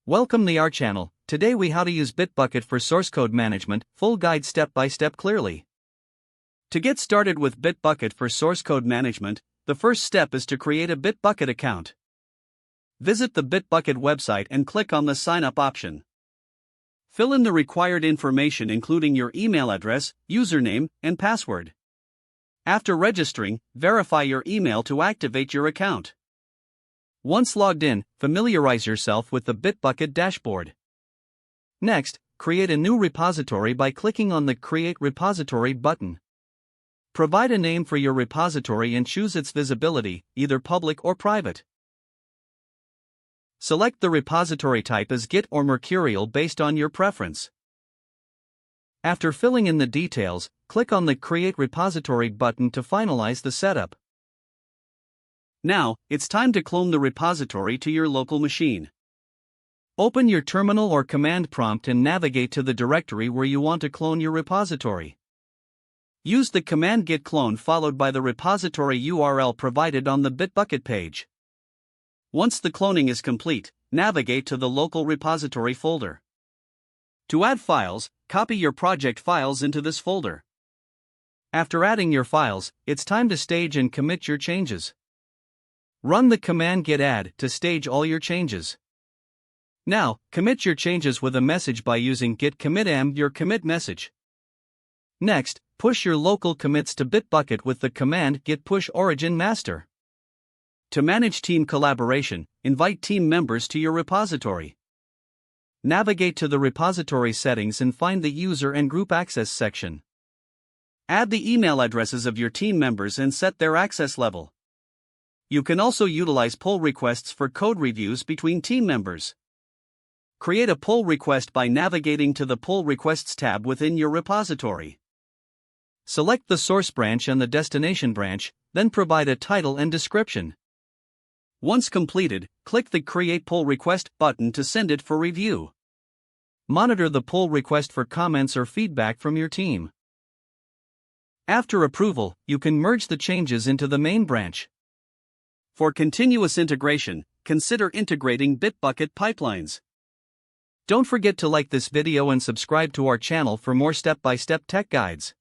Welcome to our channel. Today we how to use Bitbucket for source code management, full guide step by step clearly. To get started with Bitbucket for source code management, the first step is to create a Bitbucket account. Visit the Bitbucket website and click on the sign up option. Fill in the required information including your email address, username, and password. After registering, verify your email to activate your account. Once logged in, familiarize yourself with the Bitbucket dashboard. Next, create a new repository by clicking on the Create Repository button. Provide a name for your repository and choose its visibility, either public or private. Select the repository type as Git or Mercurial based on your preference. After filling in the details, click on the Create Repository button to finalize the setup. Now, it's time to clone the repository to your local machine. Open your terminal or command prompt and navigate to the directory where you want to clone your repository. Use the command git clone followed by the repository URL provided on the Bitbucket page. Once the cloning is complete, navigate to the local repository folder. To add files, copy your project files into this folder. After adding your files, it's time to stage and commit your changes. Run the command git add to stage all your changes. Now, commit your changes with a message by using git commit your commit message. Next, push your local commits to Bitbucket with the command git push origin master. To manage team collaboration, invite team members to your repository. Navigate to the repository settings and find the user and group access section. Add the email addresses of your team members and set their access level. You can also utilize pull requests for code reviews between team members. Create a pull request by navigating to the Pull Requests tab within your repository. Select the source branch and the destination branch, then provide a title and description. Once completed, click the Create Pull Request button to send it for review. Monitor the pull request for comments or feedback from your team. After approval, you can merge the changes into the main branch. For continuous integration, consider integrating Bitbucket pipelines. Don't forget to like this video and subscribe to our channel for more step-by-step tech guides.